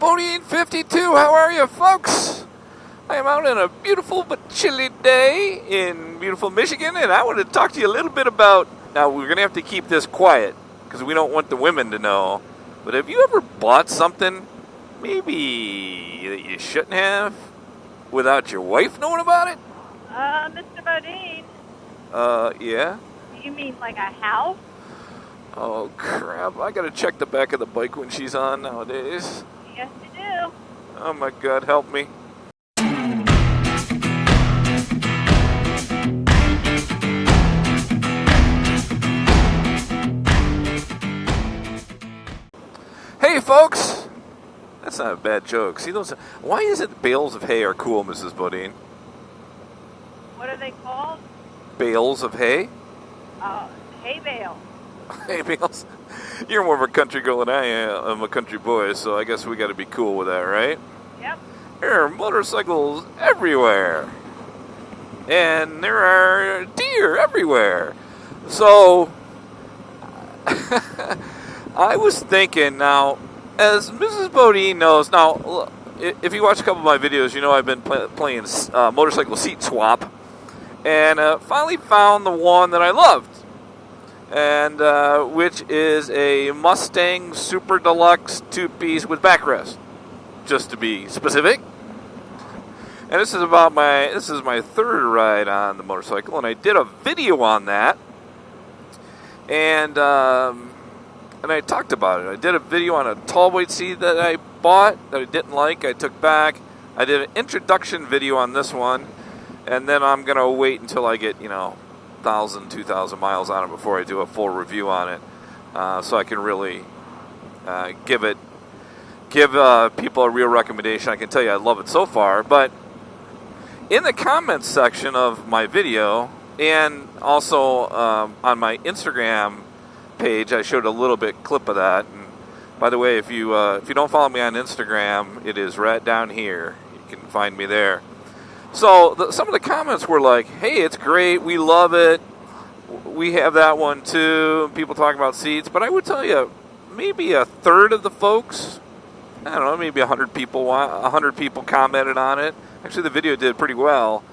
Bodine 52. How are you, folks? I am out on a beautiful but chilly day in beautiful Michigan, and I want to talk to you a little bit about... Now, we're going to have to keep this quiet because we don't want the women to know. But have you ever bought something maybe that you shouldn't have without your wife knowing about it? Mr. Bodine. Yeah? You mean like a house? Oh, crap. I got to check the back of the bike when she's on nowadays. Yes, you do. Oh, my God. Help me. Hey, folks. That's not a bad joke. See those? Why is it bales of hay are cool, Mrs. Bodine? What are they called? Bales of hay? Hay bale. Hay bales? You're more of a country girl than I am. I'm a country boy, so I guess we got to be cool with that, right? Yep. There are motorcycles everywhere. And there are deer everywhere. So, I was thinking now, as Mrs. Bodine knows, now, if you watch a couple of my videos, you know I've been playing motorcycle seat swap. And finally found the one that I loved. And which is a Mustang Super Deluxe 2-piece with backrest, just to be specific. And this is my third ride on the motorcycle, and I did a video on that, and I talked about it. I did a video on a tall weight seat that I bought that I didn't like. I took back. I did an introduction video on this one, and then I'm gonna wait until I get 1,000, 2,000 miles on it before I do a full review on it, so I can really give people a real recommendation. I can tell you I love it so far. But in the comments section of my video, and also on my Instagram page, I showed a little bit clip of that. And by the way, if you don't follow me on Instagram, it is right down here. You can find me there. So some of the comments were like, hey, it's great, we love it, we have that one too, people talking about seats. But I would tell you, maybe a third of the folks, I don't know, maybe 100 people commented on it. Actually, the video did pretty well.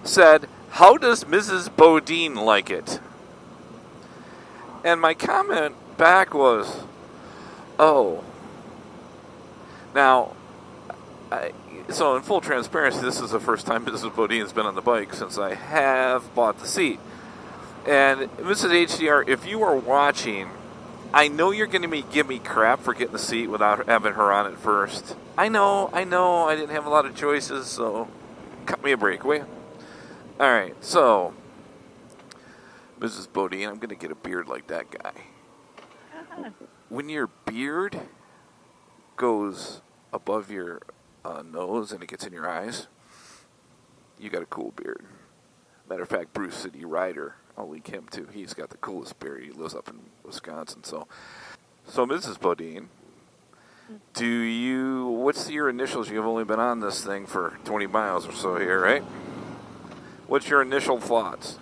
Said, how does Mrs. Bodine like it? And my comment back was, oh. Now, so in full transparency, this is the first time Mrs. Bodine's been on the bike since I have bought the seat. And Mrs. HDR, if you are watching, I know you're going to give me crap for getting the seat without having her on it first. I know, I didn't have a lot of choices, so cut me a break, will you? All right, so Mrs. Bodine, I'm going to get a beard like that guy. When your beard goes above your nose and it gets in your eyes, you got a cool beard. Matter of fact, Bruce City Rider, I'll link him too. He's got the coolest beard. He lives up in Wisconsin. So Mrs. Bodine, what's your initials? You've only been on this thing for 20 miles or so here, right? What's your initial thoughts?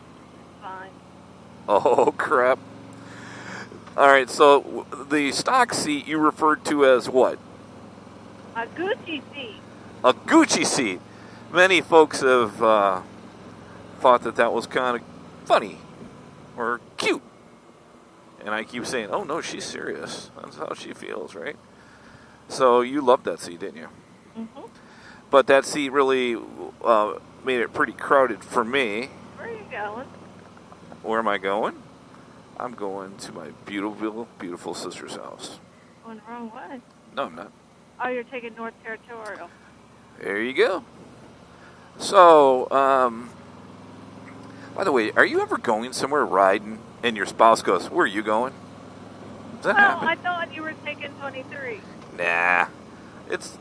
Fine. Oh, crap. All right, so the stock seat you referred to as what? A Gucci seat. A Gucci seat. Many folks have thought that was kind of funny or cute. And I keep saying, oh, no, she's serious. That's how she feels, right? So you loved that seat, didn't you? Mm-hmm. But that seat really made it pretty crowded for me. Where are you going? Where am I going? I'm going to my beautiful, beautiful sister's house. Going the wrong way. No, I'm not. Oh, you're taking North Territorial. There you go. So, by the way, are you ever going somewhere riding and your spouse goes, where are you going? Does that happen? I thought you were taking 23. Nah.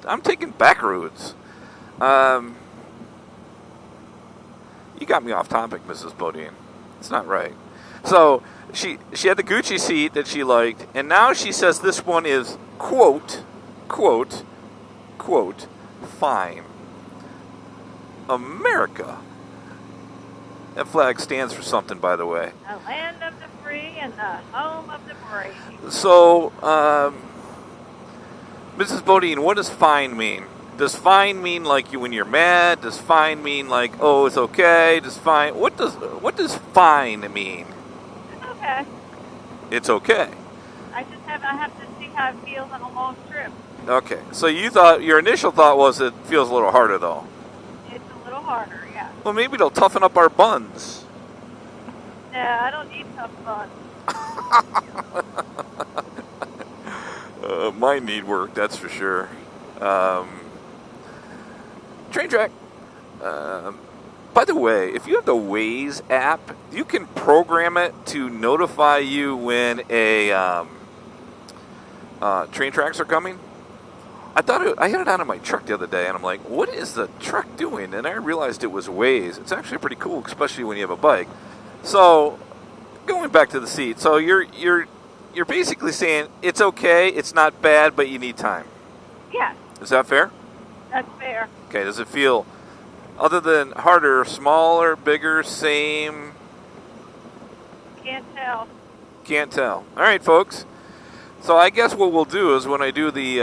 I'm taking back roads. You got me off topic, Mrs. Bodine. It's not right. So, she had the Gucci seat that she liked, and now she says this one is, quote, fine. America. That flag stands for something, by the way. The land of the free and the home of the brave. So, Mrs. Bodine, what does fine mean? Does fine mean like you when you're mad? Does fine mean like, oh, it's okay? Does fine what does fine mean? It's okay. It's okay. I have to see how it feels on a long trip. Okay. So your initial thought was it feels a little harder though. It's a little harder, yeah. Well, maybe it'll toughen up our buns. No, I don't need tough buns. Mine need work, that's for sure. Train track. By the way, if you have the Waze app, you can program it to notify you when a train tracks are coming. I had it on in my truck the other day, and I'm like, what is the truck doing? And I realized it was Waze. It's actually pretty cool, especially when you have a bike. So, going back to the seat, so you're basically saying it's okay, it's not bad, but you need time. Yeah. Is that fair? That's fair. Okay, does it feel, other than harder, smaller, bigger, same? Can't tell. Can't tell. All right, folks. So I guess what we'll do is when I do the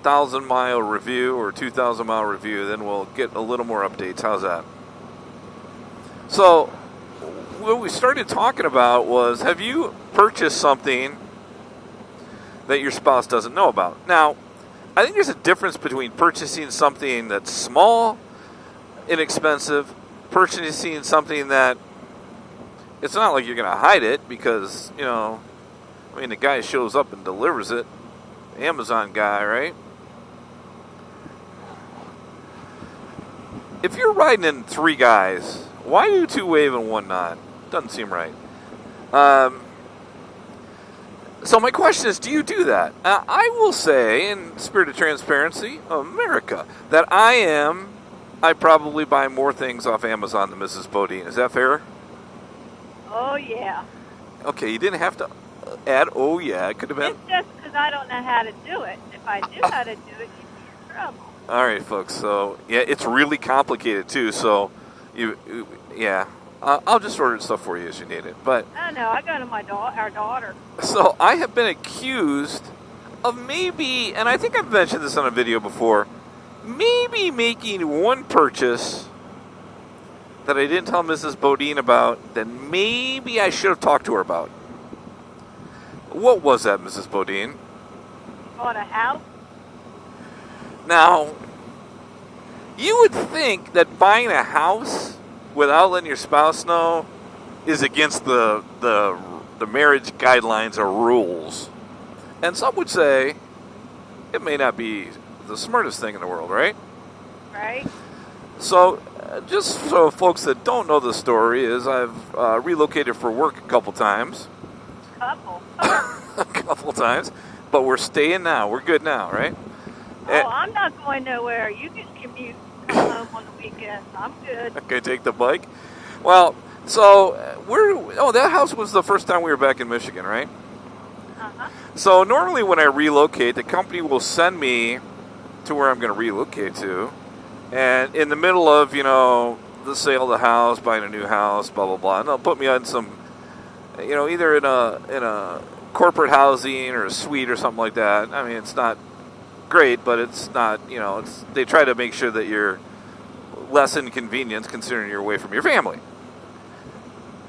1,000-mile review or 2,000-mile review, then we'll get a little more updates. How's that? So what we started talking about was, have you purchased something that your spouse doesn't know about? Now, I think there's a difference between purchasing something that's small, inexpensive, purchasing something that it's not like you're going to hide it because, the guy shows up and delivers it. Amazon guy, right? If you're riding in 3 guys, why do 2 wave and 1 not? Doesn't seem right. So my question is, do you do that? I will say, in spirit of transparency, America, that I probably buy more things off Amazon than Mrs. Bodine. Is that fair? Oh, yeah. Okay, you didn't have to add, oh, yeah. It could have been. It's just because I don't know how to do it. If I knew how to do it, you'd be in trouble. All right, folks. So, yeah, it's really complicated, too. So, I'll just order stuff for you as you need it. But I know. I go to our daughter. So I have been accused of maybe, and I think I've mentioned this on a video before, maybe making one purchase that I didn't tell Mrs. Bodine about that maybe I should have talked to her about. What was that, Mrs. Bodine? Bought a house. Now, you would think that buying a house without letting your spouse know is against the marriage guidelines or rules. And some would say it may not be the smartest thing in the world, right? Right. So, just so folks that don't know the story, is I've relocated for work a couple times. A couple times. But we're staying now. We're good now, right? I'm not going nowhere. You can commute home on the weekends. I'm good. Okay, take the bike. Well, so that house was the first time we were back in Michigan, right? Uh-huh. So normally when I relocate, the company will send me to where I'm going to relocate to. And in the middle of, the sale of the house, buying a new house, blah, blah, blah. And they'll put me on some, either in a corporate housing or a suite or something like that. I mean, it's not great, but it's not, they try to make sure that you're less inconvenienced considering you're away from your family.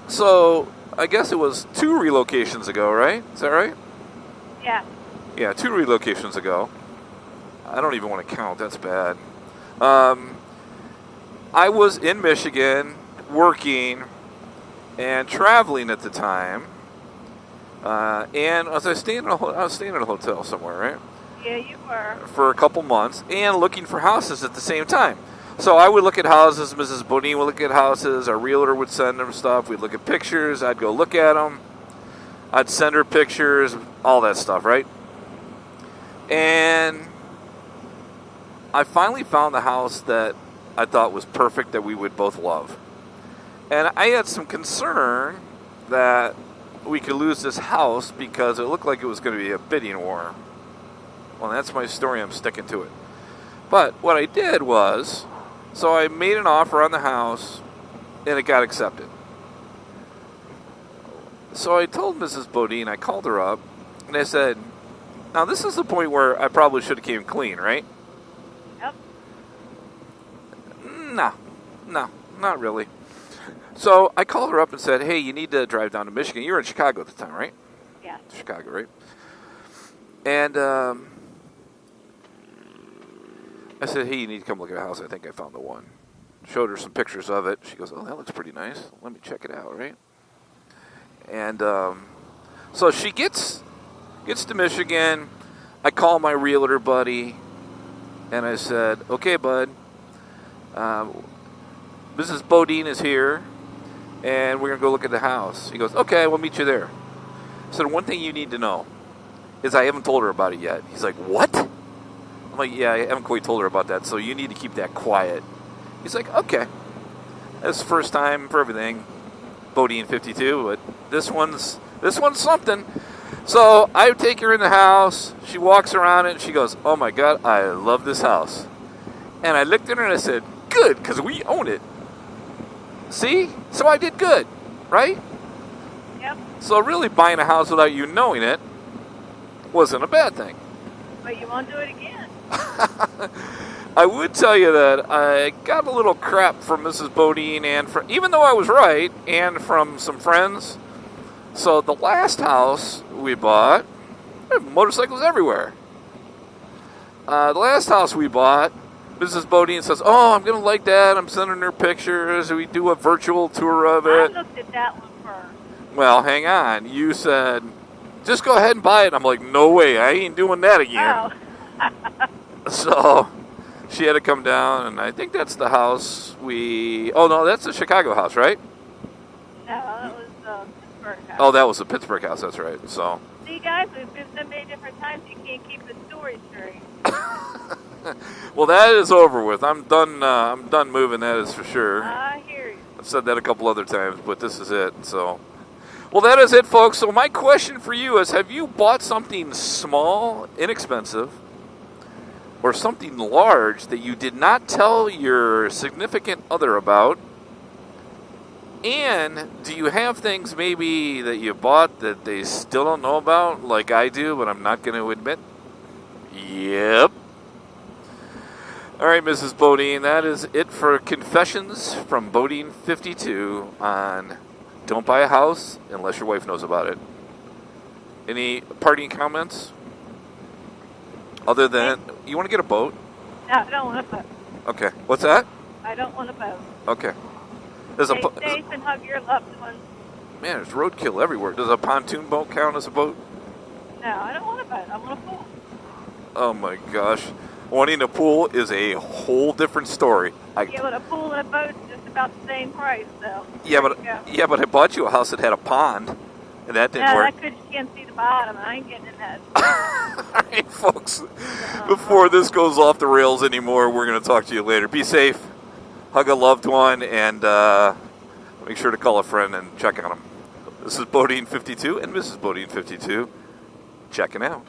So I guess it was 2 relocations ago, right? Is that right? Yeah. Yeah, 2 relocations ago. I don't even want to count. That's bad. I was in Michigan working and traveling at the time. And I was staying in a hotel somewhere, right? Yeah, you were. For a couple months and looking for houses at the same time. So I would look at houses, Mrs. Bodine would look at houses, our realtor would send them stuff, we'd look at pictures, I'd go look at them, I'd send her pictures, all that stuff, right? And I finally found the house that I thought was perfect, that we would both love. And I had some concern that we could lose this house because it looked like it was going to be a bidding war. Well, that's my story. I'm sticking to it. But what I did was, so I made an offer on the house, and it got accepted. So I told Mrs. Bodine, I called her up, and I said, Now, this is the point where I probably should have came clean, right? Yep. No, not really. So I called her up and said, hey, you need to drive down to Michigan. You were in Chicago at the time, right? Yeah. Chicago, right? And I said, hey, you need to come look at a house. I think I found the one. Showed her some pictures of it. She goes, oh, that looks pretty nice. Let me check it out, right? And so she gets to Michigan. I call my realtor buddy, and I said, okay, bud, Mrs. Bodine is here, and we're going to go look at the house. He goes, okay, we'll meet you there. So one thing you need to know is I haven't told her about it yet. He's like, what? I'm like, yeah, I haven't quite told her about that, so you need to keep that quiet. He's like, okay. That's the first time for everything. Bodine 52, but this one's something. So I take her in the house. She walks around it, and she goes, oh, my God, I love this house. And I looked at her, and I said, good, because we own it. See? So I did good, right? Yep. So really buying a house without you knowing it wasn't a bad thing. But you won't do it again. I would tell you that I got a little crap from Mrs. Bodine, and even though I was right, and from some friends. So the last house we bought, there were motorcycles everywhere. The last house we bought, Mrs. Bodine says, oh, I'm going to like that. I'm sending her pictures. We do a virtual tour of it. I looked at that one first. Well, hang on. You said, just go ahead and buy it. I'm like, no way. I ain't doing that again. Oh. So she had to come down, and I think that's the house oh, no, that's the Chicago house, right? No, that was the Pittsburgh house. Oh, that was the Pittsburgh house. That's right. So. See, guys, we've been so many different times you can't keep the story straight. Well, that is over with. I'm done. I'm done moving. That is for sure. I hear you. I've said that a couple other times, but this is it. So, well, that is it, folks. So my question for you is: have you bought something small, inexpensive, or something large that you did not tell your significant other about? And do you have things maybe that you bought that they still don't know about, like I do, but I'm not going to admit? Yep. All right, Mrs. Bodine, that is it for Confessions from Bodine 52 on Don't Buy a House Unless Your Wife Knows About It. Any parting comments? Other than, you want to get a boat? No, I don't want a boat. Okay. What's that? I don't want a boat. Okay. Stay safe and hug your loved ones. Man, there's roadkill everywhere. Does a pontoon boat count as a boat? No, I don't want a boat. I want a pool. Oh my gosh. Wanting a pool is a whole different story. Yeah, but a pool and a boat is just about the same price, though. Yeah, but I bought you a house that had a pond, and that didn't work. No, you can't see the bottom. I ain't getting in that. All right, folks. Before this goes off the rails anymore, we're going to talk to you later. Be safe. Hug a loved one, and make sure to call a friend and check on them. This is Bodine 52 and Mrs. Bodine 52 checking out.